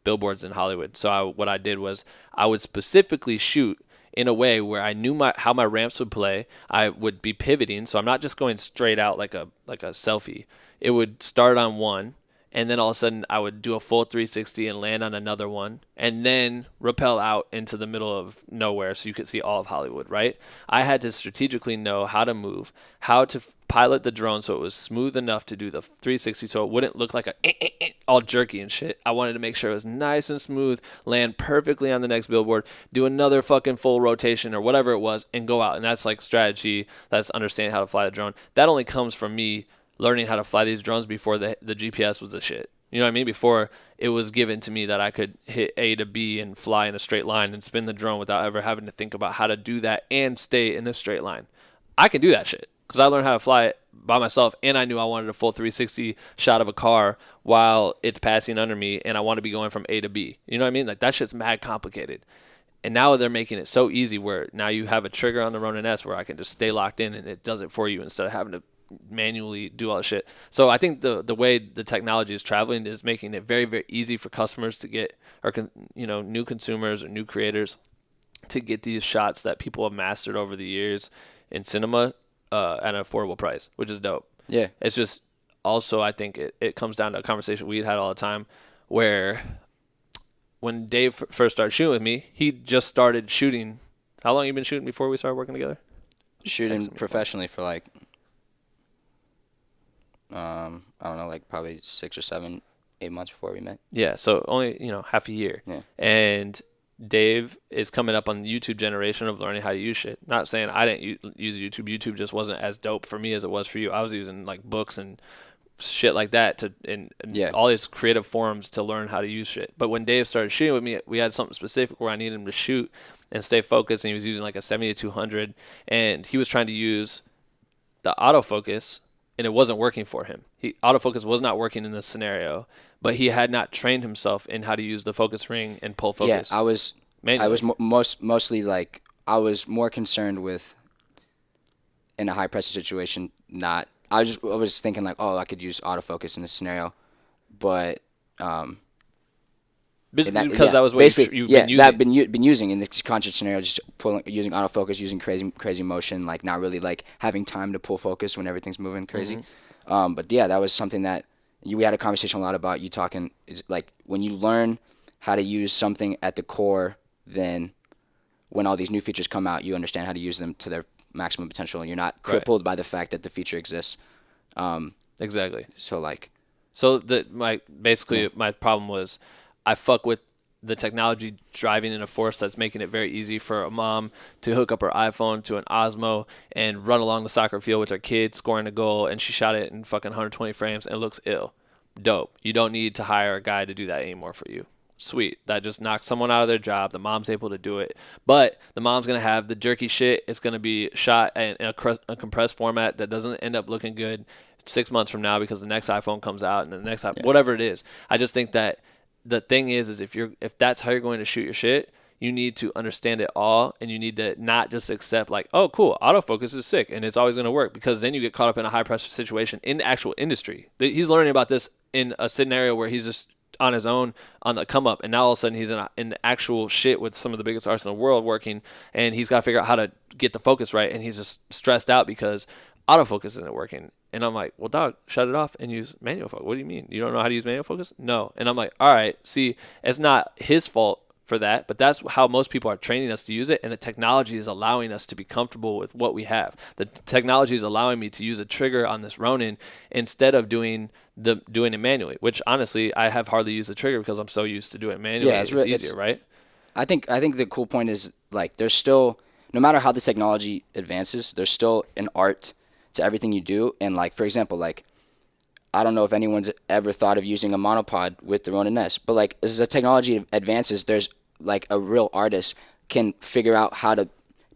billboards in Hollywood. So what I did was I would specifically shoot in a way where I knew how my ramps would play. I would be pivoting, so I'm not just going straight out like a selfie. It would start on one, and then all of a sudden I would do a full 360 and land on another one, and then rappel out into the middle of nowhere so you could see all of Hollywood, right? I had to strategically know how to move, how to pilot the drone so it was smooth enough to do the 360 so it wouldn't look like all jerky and shit. I wanted to make sure it was nice and smooth, land perfectly on the next billboard, do another fucking full rotation or whatever it was, and go out. And that's like strategy. That's understanding how to fly the drone. That only comes from me learning how to fly these drones before the GPS was a shit. You know what I mean? Before it was given to me that I could hit A to B and fly in a straight line and spin the drone without ever having to think about how to do that and stay in a straight line. I can do that shit because I learned how to fly it by myself, and I knew I wanted a full 360 shot of a car while it's passing under me, and I want to be going from A to B. You know what I mean? Like, that shit's mad complicated. And now they're making it so easy where now you have a trigger on the Ronin-S where I can just stay locked in and it does it for you instead of having to manually do all the shit. So I think the way the technology is traveling is making it very, very easy for customers to get, or new consumers or new creators to get these shots that people have mastered over the years in cinema at an affordable price, which is dope. Yeah. It's just also, I think it comes down to a conversation we had all the time where when Dave first started shooting with me, he just started shooting. How long have you been shooting before we started working together? Shooting professionally for like I don't know, like probably 6 or 7, 8 months before we met. Yeah, so only, half a year. Yeah. And Dave is coming up on the YouTube generation of learning how to use shit. Not saying I didn't use YouTube. YouTube just wasn't as dope for me as it was for you. I was using like books and shit like that and all these creative forums to learn how to use shit. But when Dave started shooting with me, we had something specific where I needed him to shoot and stay focused, and he was using like a 70-200, and he was trying to use the autofocus and it wasn't working for him. Autofocus was not working in this scenario, but he had not trained himself in how to use the focus ring and pull focus. Yeah, I was mostly like, I was more concerned with in a high pressure situation. I was thinking like, oh, I could use autofocus in this scenario, but because that was what you've been using. that I've been using in this conscious scenario, just using autofocus, using crazy motion, like not really like having time to pull focus when everything's moving crazy. But yeah, that was something that we had a conversation a lot about. You talking is like when you learn how to use something at the core, then when all these new features come out, you understand how to use them to their maximum potential, and you're not crippled by the fact that the feature exists. Exactly. So my problem was I fuck with the technology driving in a force that's making it very easy for a mom to hook up her iPhone to an Osmo and run along the soccer field with her kid scoring a goal, and she shot it in fucking 120 frames and it looks ill. Dope. You don't need to hire a guy to do that anymore for you. Sweet. That just knocks someone out of their job. The mom's able to do it. But the mom's going to have the jerky shit. It's going to be shot in a compressed format that doesn't end up looking good 6 months from now because the next iPhone comes out and the next whatever it is. I just think that the thing is if that's how you're going to shoot your shit, you need to understand it all, and you need to not just accept like, oh, cool, autofocus is sick and it's always going to work, because then you get caught up in a high pressure situation in the actual industry. He's learning about this in a scenario where he's just on his own on the come up, and now all of a sudden he's in the actual shit with some of the biggest artists in the world working, and he's got to figure out how to get the focus right, and he's just stressed out because autofocus isn't working. And I'm like, well, dog, shut it off and use manual focus. What do you mean? You don't know how to use manual focus? No. And I'm like, all right, see, it's not his fault for that, but that's how most people are training us to use it, and the technology is allowing us to be comfortable with what we have. The technology is allowing me to use a trigger on this Ronin instead of doing it manually, which honestly I have hardly used the trigger because I'm so used to doing it manually. Yeah, it's easier, right? I think the cool point is like there's still, no matter how the technology advances, there's still an art to everything you do. And like, for example, like I don't know if anyone's ever thought of using a monopod with the Ronin-S, but like as the technology advances, there's like a real artist can figure out how to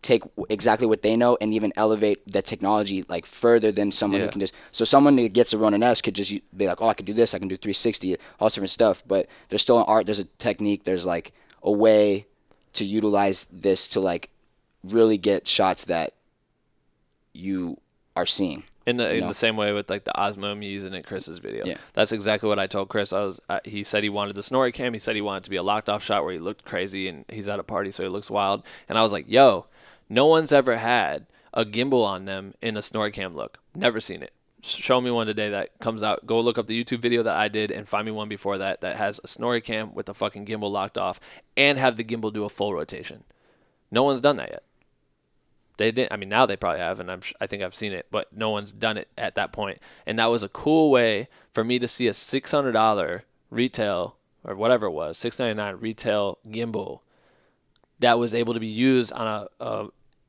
take exactly what they know and even elevate the technology like further than someone who can just. So someone that gets a Ronin-S could just be like, oh, I can do this, I can do 360, all this different stuff. But there's still an art, there's a technique, there's like a way to utilize this to like really get shots that you are seeing. In the same way with like the Osmo I'm using in Chris's video. Yeah. That's exactly what I told Chris. He said he wanted the snorri cam. He said he wanted it to be a locked off shot where he looked crazy and he's at a party so he looks wild. And I was like, yo, no one's ever had a gimbal on them in a snorri cam look. Never seen it. Show me one today that comes out. Go look up the YouTube video that I did and find me one before that has a snorri cam with the fucking gimbal locked off and have the gimbal do a full rotation. No one's done that yet. They didn't. I mean, now they probably have, and I think I've seen it, but no one's done it at that point. And that was a cool way for me to see a $600 retail, or whatever it was, $699 retail gimbal that was able to be used on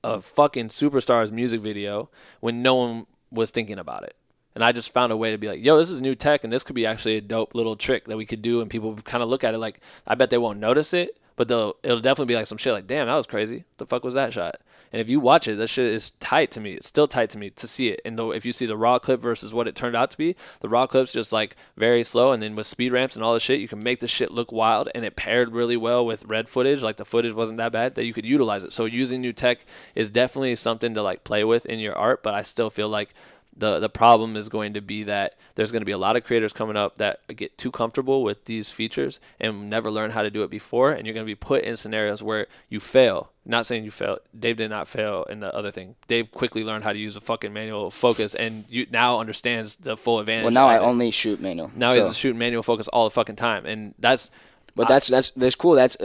a fucking superstar's music video when no one was thinking about it. And I just found a way to be like, yo, this is new tech, and this could be actually a dope little trick that we could do, and people kind of look at it like, I bet they won't notice it, but it'll definitely be like some shit like, damn, that was crazy. What the fuck was that shot? And if you watch it, that shit is tight to me. It's still tight to me to see it. And if you see the raw clip versus what it turned out to be, the raw clip's just like very slow. And then with speed ramps and all this shit, you can make the shit look wild. And it paired really well with red footage. Like the footage wasn't that bad that you could utilize it. So using new tech is definitely something to like play with in your art. But I still feel like the problem is going to be that there's going to be a lot of creators coming up that get too comfortable with these features and never learn how to do it before, and you're going to be put in scenarios where you fail. Not saying you failed. Dave did not fail in the other thing. Dave quickly learned how to use a fucking manual focus, and now understands the full advantage. Well, now I only shoot manual. Now he's shooting manual focus all the fucking time, and that's. But that's cool. That's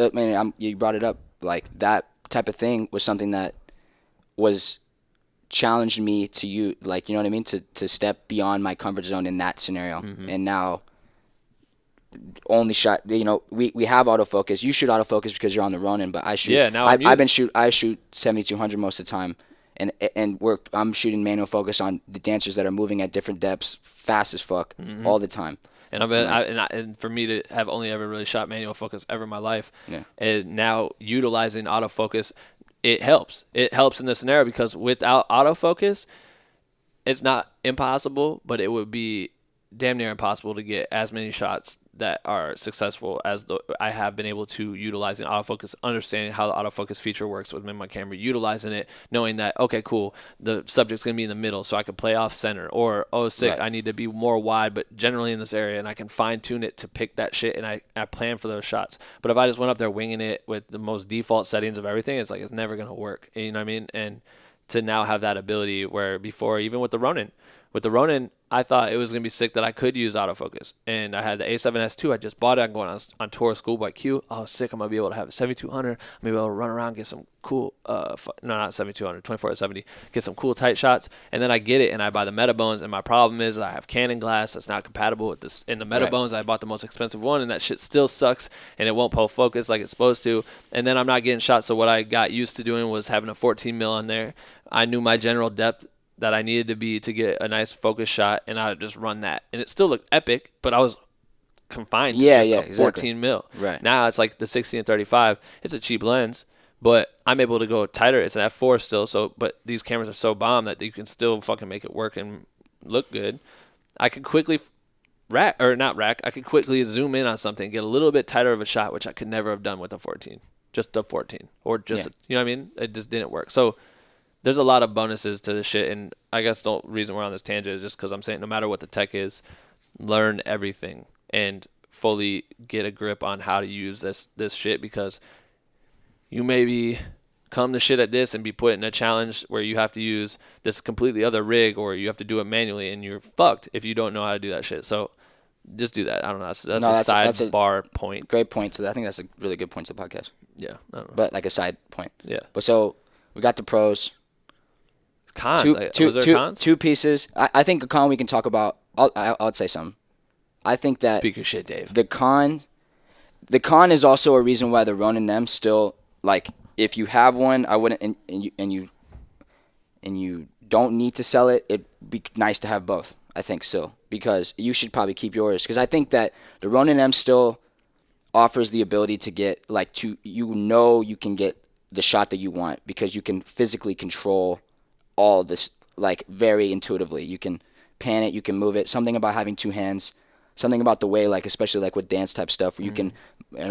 you brought it up. Like that type of thing was something that was challenged me to you, like, you know what I mean, to step beyond my comfort zone in that scenario. And now only shot, you know, we have autofocus. You shoot autofocus because you're on the Ronin, but I shoot. Yeah, now I shoot 7200 most of the time, and I'm shooting manual focus on the dancers that are moving at different depths, fast as fuck, all the time. And and for me to have only ever really shot manual focus ever in my life, and now utilizing autofocus, it helps. It helps in this scenario because without autofocus, it's not impossible, but it would be damn near impossible to get as many shots that are successful as I have been able to utilizing autofocus, understanding how the autofocus feature works within my camera, utilizing it, knowing that, okay, cool, the subject's going to be in the middle, so I can play off center, or, oh, sick, Right. I need to be more wide, but generally in this area, and I can fine tune it to pick that shit, and I plan for those shots. But if I just went up there winging it with the most default settings of everything, it's like, it's never going to work. You know what I mean? And to now have that ability where before, even with the Ronin, I thought it was going to be sick that I could use autofocus. And I had the A7S II. I just bought it. I'm going on tour with Schoolboy Q. Oh, sick. I'm going to be able to have a 7200. I'm going to be able to run around, get some cool, not 7200, 24-70, get some cool tight shots. And then I get it and I buy the Metabones. And my problem is I have Canon glass that's not compatible with this. In the Metabones, I bought the most expensive one, and that shit still sucks. And it won't pull focus like it's supposed to. And then I'm not getting shots. So what I got used to doing was having a 14 mil on there. I knew my general depth that I needed to be to get a nice focus shot, and I would just run that. And it still looked epic, but I was confined to just a 14 mil. Right. Now it's like the 16 and 35. It's a cheap lens, but I'm able to go tighter. It's an f4 still, so but these cameras are so bomb that you can still fucking make it work and look good. I could quickly I could quickly zoom in on something, get a little bit tighter of a shot, which I could never have done with a 14. Just a 14. Or just, you know what I mean? It just didn't work. So there's a lot of bonuses to this shit, and I guess the reason we're on this tangent is just because I'm saying no matter what the tech is, learn everything and fully get a grip on how to use this shit, because you maybe come to shit at this and be put in a challenge where you have to use this completely other rig, or you have to do it manually, and you're fucked if you don't know how to do that shit. So just do that. I don't know. That's a sidebar point. Great point. So I think that's a really good point to the podcast. Yeah. I don't know. But like a side point. Yeah. But so we got the pros. Cons. Was there cons? Two pieces. I think a con we can talk about. I'll say something. I think that Speak your shit, Dave. The con is also a reason why the Ronin-S still, like, if you have one, I wouldn't, and you don't need to sell it. It'd be nice to have both. I think so, because you should probably keep yours, because I think that the Ronin-S still offers the ability to get you can get the shot that you want, because you can physically control all this, like, very intuitively. You can pan it, you can move it. Something about having two hands, something about the way, like, especially like with dance type stuff, where you can,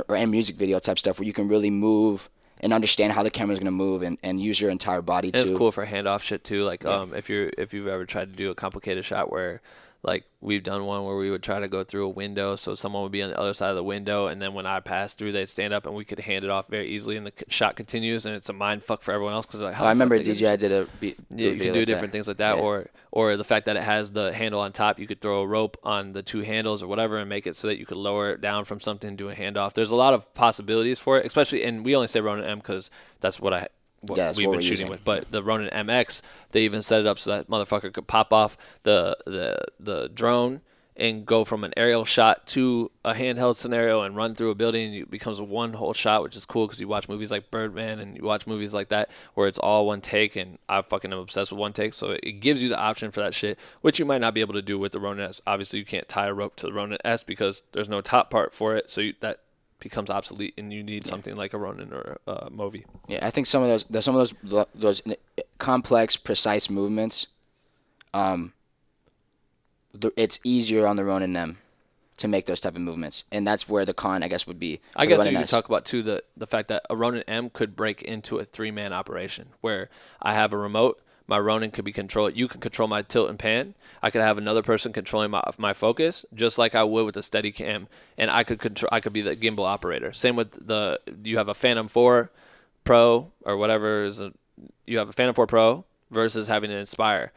and music video type stuff, where you can really move and understand how the camera's gonna move and use your entire body too. It's cool for handoff shit too. Like, if you've ever tried to do a complicated shot where, like, we've done one where we would try to go through a window, so someone would be on the other side of the window, and then when I passed through, they'd stand up, and we could hand it off very easily, and the shot continues, and it's a mind fuck for everyone else, because like, I remember DJI did a you can do different things like that, or the fact that it has the handle on top, you could throw a rope on the two handles or whatever and make it so that you could lower it down from something and do a handoff. There's a lot of possibilities for it, especially, and we only say Ronin-M because that's what we've been shooting with. But the Ronin-MX, they even set it up so that motherfucker could pop off the drone and go from an aerial shot to a handheld scenario and run through a building, and it becomes one whole shot, which is cool because you watch movies like Birdman and you watch movies like that where it's all one take, and I fucking am obsessed with one take. So it gives you the option for that shit, which you might not be able to do with the Ronin-S. Obviously, you can't tie a rope to the Ronin-S because there's no top part for it, so that becomes obsolete, and you need something like a Ronin or a Movi. Yeah, I think some of those complex, precise movements, it's easier on the Ronin-M to make those type of movements, and that's where the con, I guess, would be. I guess you could talk about too the fact that a Ronin-M could break into a 3-man operation where I have a remote. My Ronin could be controlled. You can control my tilt and pan. I could have another person controlling my focus, just like I would with the Steadicam, and I could be the gimbal operator. Same with you have a Phantom 4 Pro or whatever you have a Phantom 4 Pro versus having an Inspire.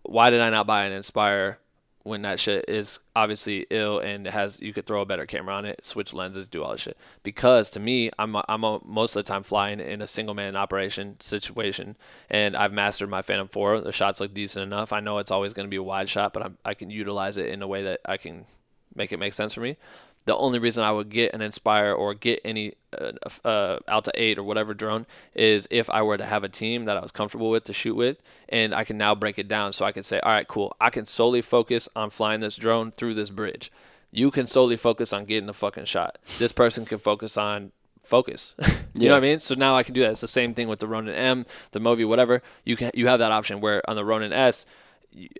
Why did I not buy an Inspire when that shit is obviously ill and you could throw a better camera on it, switch lenses, do all this shit? Because to me, I'm most of the time flying in a single man operation situation, and I've mastered my Phantom 4. The shots look decent enough. I know it's always going to be a wide shot, but I can utilize it in a way that I can make it make sense for me. The only reason I would get an Inspire or get any Alta 8 or whatever drone is if I were to have a team that I was comfortable with to shoot with, and I can now break it down so I can say, all right, cool, I can solely focus on flying this drone through this bridge. You can solely focus on getting the fucking shot. This person can focus on focus. You know what I mean? So now I can do that. It's the same thing with the Ronin-M, the Movi, whatever. You have that option where on the Ronin-S,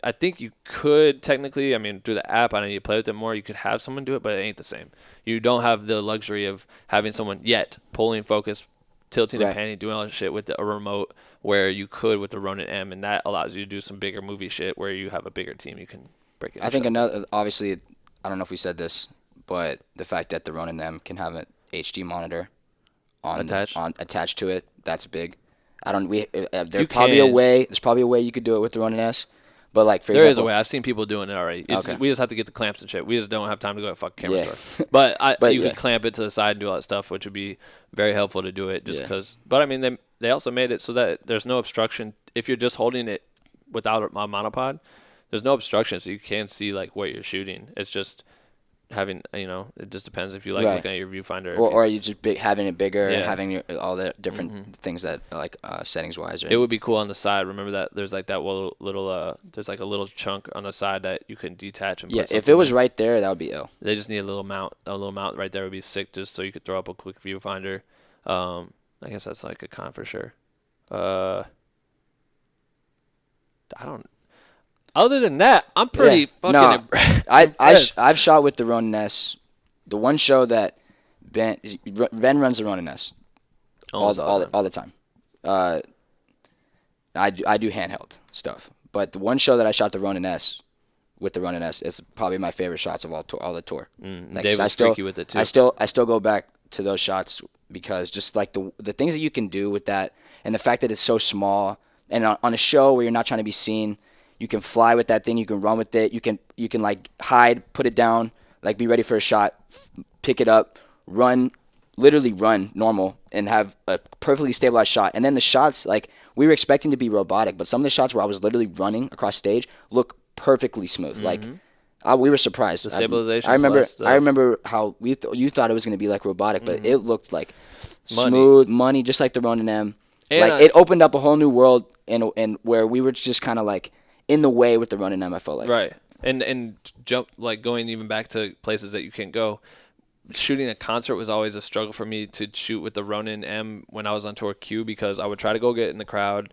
I think you could technically, I mean, through the app, I know you play with it more. You could have someone do it, but it ain't the same. You don't have the luxury of having someone yet pulling focus, tilting and panning, doing all that shit with a remote where you could with the Ronin-M, and that allows you to do some bigger movie shit where you have a bigger team. You can break it. I think another, obviously, I don't know if we said this, but the fact that the Ronin-M can have an HD monitor attached to it, that's big. There's probably a way you could do it with the Ronin-S. But like, for there example, is a way. I've seen people doing it already. Okay. We just have to get the clamps and shit. We just don't have time to go to a fucking camera store. But you could clamp it to the side and do all that stuff, which would be very helpful to do it. Just because. But I mean, they also made it so that there's no obstruction if you're just holding it without a monopod. There's no obstruction, so you can see like what you're shooting. It's just having, it just depends if you like looking at your viewfinder. Or are you just having it bigger and having all the different things that like settings wise. Right? It would be cool on the side. Remember that there's like that little there's like a little chunk on the side that you can detach and put if it was right there, that would be ill. They just need a little mount right there would be sick, just so you could throw up a quick viewfinder. I guess that's like a con for sure. Other than that, I'm pretty fucking. I've shot with the Ronin-S. The one show that Ben runs the Ronin-S all the time. I do handheld stuff, but the one show that I shot the Ronin-S with the Ronin-S is probably my favorite shots of all the tour. Dave was freaky with it too. I still go back to those shots because just like the things that you can do with that, and the fact that it's so small, and on a show where you're not trying to be seen. You can fly with that thing. You can run with it. You can like hide, put it down, like be ready for a shot, pick it up, literally run normal, and have a perfectly stabilized shot. And then the shots, like we were expecting to be robotic, but some of the shots where I was literally running across stage look perfectly smooth. Like we were surprised. The stabilization. I remember how you thought it was going to be like robotic, but it looked like smooth, money, just like the Ronin-M. Like it opened up a whole new world, and where we were just kind of like in the way with the Ronin-M, I felt like. Right. And jump, like going even back to places that you can't go. Shooting a concert was always a struggle for me to shoot with the Ronin-M when I was on tour Q, because I would try to go get in the crowd,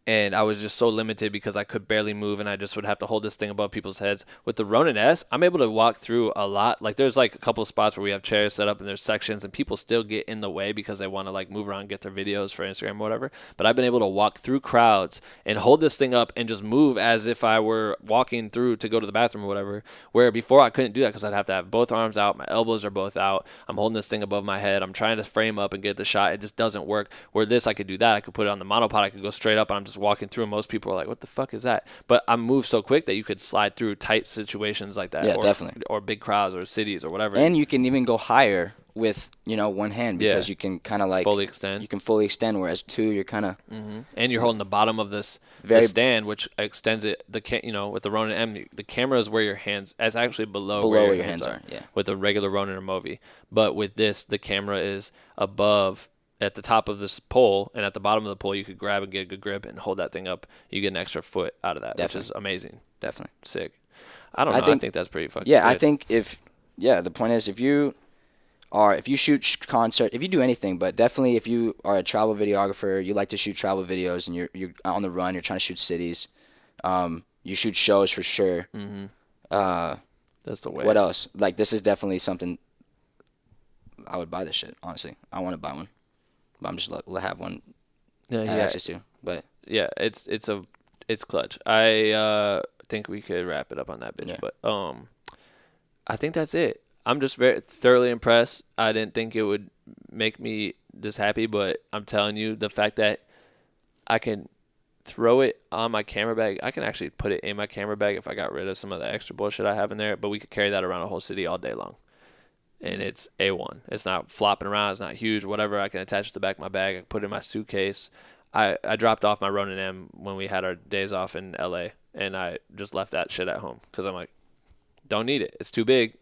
and I was just so limited because I could barely move, and I just would have to hold this thing above people's heads. With the Ronin-S, I'm able to walk through a lot. Like there's like a couple of spots where we have chairs set up and there's sections, and people still get in the way because they want to like move around and get their videos for Instagram or whatever. But I've been able to walk through crowds and hold this thing up and just move as if I were walking through to go to the bathroom or whatever, where before I couldn't do that because I'd have to have both arms out, my elbows are both out, I'm holding this thing above my head, I'm trying to frame up and get the shot, it just doesn't work. Where this, I could do that, I could put it on the monopod, I could go straight up, and I'm just walking through, and most people are like, what the fuck is that? But I move so quick that you could slide through tight situations like that. Yeah, definitely. Or big crowds or cities or whatever. And you can even go higher with, one hand, because you can kind of like fully extend. You can fully extend, whereas two, you're kind of and you're holding the bottom of this stand, which extends it. With the Ronin-M, the camera is where your hands. It's actually below where your hands are. Yeah. With a regular Ronin or Movi, but with this, the camera is above. At the top of this pole, and at the bottom of the pole, you could grab and get a good grip and hold that thing up. You get an extra foot out of that, which is amazing. Definitely. Sick. I don't know. I think that's pretty fucking good. I think the point is if you shoot concert, if you do anything, but definitely if you are a travel videographer, you like to shoot travel videos, and you're on the run, you're trying to shoot cities, you shoot shows for sure. That's the way. What else? Like, this is definitely something I would buy this shit, honestly. I want to buy one. But I'm just have one access to. But yeah, it's clutch. I think we could wrap it up on that bitch. Yeah. But I think that's it. I'm just very thoroughly impressed. I didn't think it would make me this happy, but I'm telling you, the fact that I can throw it on my camera bag, I can actually put it in my camera bag if I got rid of some of the extra bullshit I have in there, but we could carry that around a whole city all day long. And it's A1. It's not flopping around. It's not huge. Whatever. I can attach it to the back of my bag. I can put it in my suitcase. I dropped off my Ronin-M when we had our days off in LA, and I just left that shit at home because I'm like, don't need it. It's too big.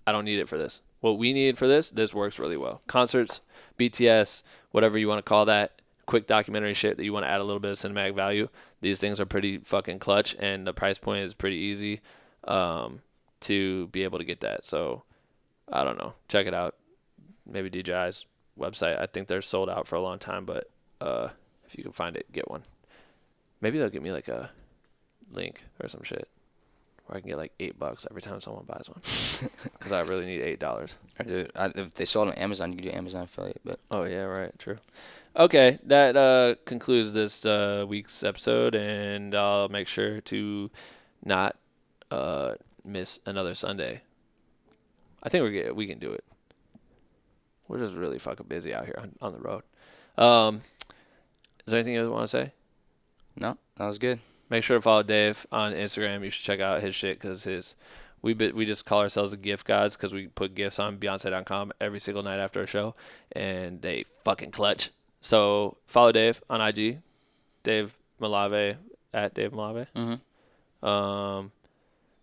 I don't need it for this. What we needed for this works really well. Concerts, BTS, whatever you want to call that, quick documentary shit that you want to add a little bit of cinematic value. These things are pretty fucking clutch, and the price point is pretty easy to be able to get that. So I don't know. Check it out. Maybe DJI's website. I think they're sold out for a long time, but if you can find it, get one. Maybe they'll give me like a link or some shit where I can get like $8 every time someone buys one because I really need $8. Dude, if they sold on Amazon, you could do Amazon affiliate. But oh yeah, right, true. Okay, that concludes this week's episode, and I'll make sure to not miss another Sunday. I think we can do it. We're just really fucking busy out here on the road. Is there anything you want to say? No, that was good. Make sure to follow Dave on Instagram. You should check out his shit because we just call ourselves the gift gods because we put gifts on Beyonce.com every single night after a show, and they fucking clutch. So follow Dave on IG, Dave Malave at Dave Malave. Mm-hmm.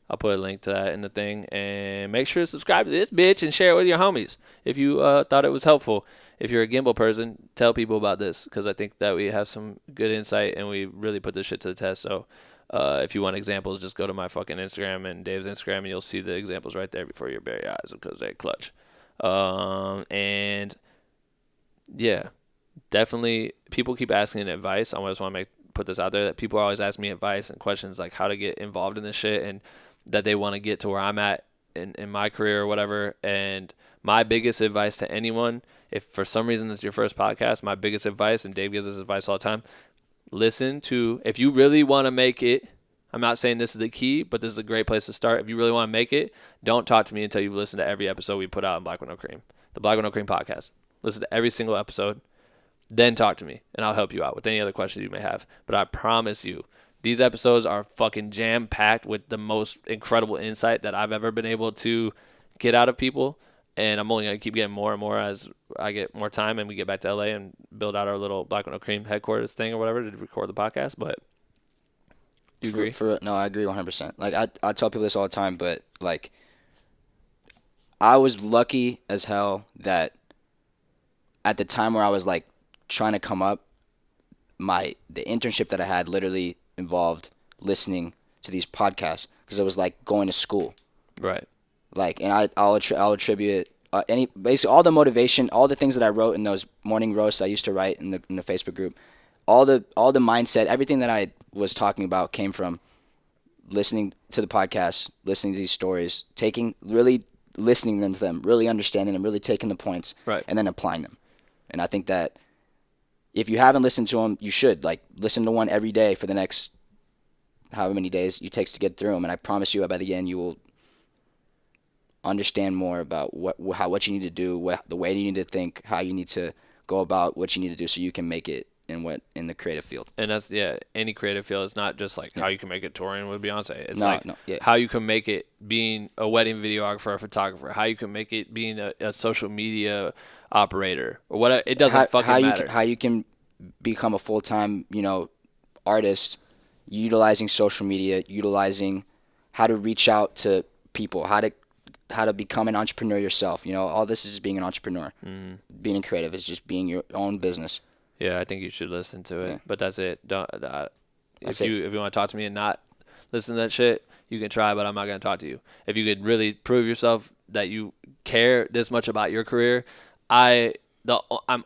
I'll put a link to that in the thing, and make sure to subscribe to this bitch and share it with your homies if you thought it was helpful. If you're a gimbal person, tell people about this because I think that we have some good insight and we really put this shit to the test. So if you want examples, just go to my fucking Instagram and Dave's Instagram, and you'll see the examples right there before your very eyes because they clutch. And yeah, definitely people keep asking advice. I just want to put this out there that people always ask me advice and questions like how to get involved in this shit and that they want to get to where I'm at in my career or whatever. And my biggest advice to anyone, if for some reason this is your first podcast, my biggest advice, and Dave gives us advice all the time, listen to, if you really want to make it, I'm not saying this is the key, but this is a great place to start. If you really want to make it, don't talk to me until you've listened to every episode we put out on Black with No Cream, the Black with No Cream podcast. Listen to every single episode, then talk to me, and I'll help you out with any other questions you may have. But I promise you, these episodes are fucking jam-packed with the most incredible insight that I've ever been able to get out of people. And I'm only going to keep getting more and more as I get more time and we get back to LA and build out our little Black with No Cream headquarters thing or whatever to record the podcast. But do you agree? No, I agree 100%. Like, I tell people this all the time, but, like, I was lucky as hell that at the time where I was, like, trying to come up, the internship that I had literally involved listening to these podcasts because it was like going to school. Right. Like, and I'll attribute basically all the motivation, all the things that I wrote in those morning roasts I used to write in the Facebook group, all the mindset, everything that I was talking about came from listening to the podcast, listening to these stories, really listening to them, really understanding them, really taking the points, right, and then applying them. And I think that if you haven't listened to them, you should listen to one every day for the next however many days it takes to get through them. And I promise you, by the end, you will understand more about what you need to do, the way you need to think, how you need to go about what you need to do, so you can make it in the creative field. And that's any creative field. It's not just like how you can make it touring with Beyonce. It's yeah. How you can make it being a wedding videographer or photographer. How you can make it being a social media operator or whatever. It doesn't matter. How you can become a full-time, artist, utilizing social media, utilizing how to reach out to people, how to become an entrepreneur yourself. All this is just being an entrepreneur. Mm. Being a creative is just being your own business. Yeah, I think you should listen to it. Yeah. But that's it. If you want to talk to me and not listen to that shit, you can try, but I'm not going to talk to you. If you could really prove yourself that you care this much about your career, I'm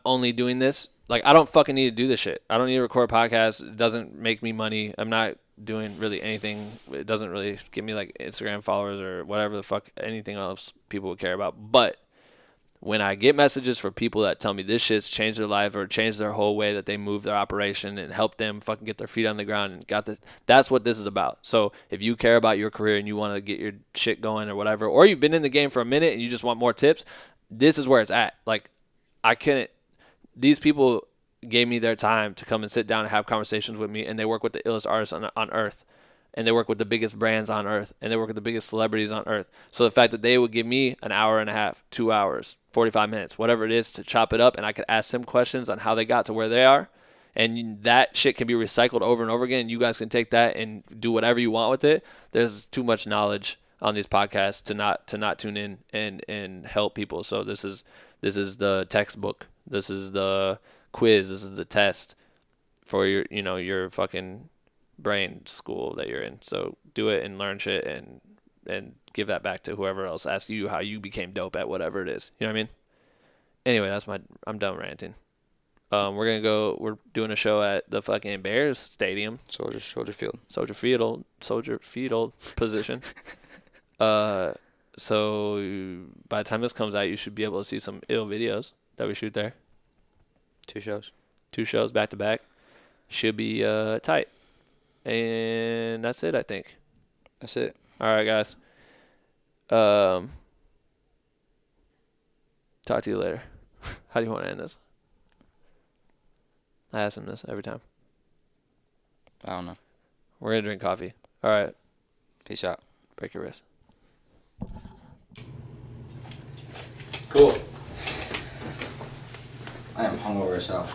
only doing this. Like, I don't fucking need to do this shit. I don't need to record podcasts. It doesn't make me money. I'm not doing really anything. It doesn't really give me like Instagram followers or whatever the fuck, anything else people would care about. But when I get messages for people that tell me this shit's changed their life or changed their whole way that they move their operation and help them fucking get their feet on the ground and got this, that's what this is about. So if you care about your career and you want to get your shit going or whatever, or you've been in the game for a minute and you just want more tips, this is where it's at. Like, these people gave me their time to come and sit down and have conversations with me, and they work with the illest artists on earth, and they work with the biggest brands on earth, and they work with the biggest celebrities on earth. So the fact that they would give me an hour and a half, 2 hours, 45 minutes, whatever it is, to chop it up, and I could ask them questions on how they got to where they are, and that shit can be recycled over and over again, and you guys can take that and do whatever you want with it. There's too much knowledge on these podcasts to not tune in and help people. So this is the textbook. This is the quiz. This is the test for your fucking brain school that you're in. So do it and learn shit and give that back to whoever else asks you how you became dope at whatever it is. You know what I mean? Anyway, I'm done ranting. We're doing a show at the fucking Bears Stadium. Soldier Field. Soldier Field position. So by the time this comes out, you should be able to see some ill videos that we shoot there. 2 shows. 2 shows back to back. Should be tight. And that's it, I think. That's it. All right, guys. Talk to you later. How do you want to end this? I ask him this every time. I don't know. We're going to drink coffee. All right. Peace out. Break your wrist. Cool. I am hungover as hell.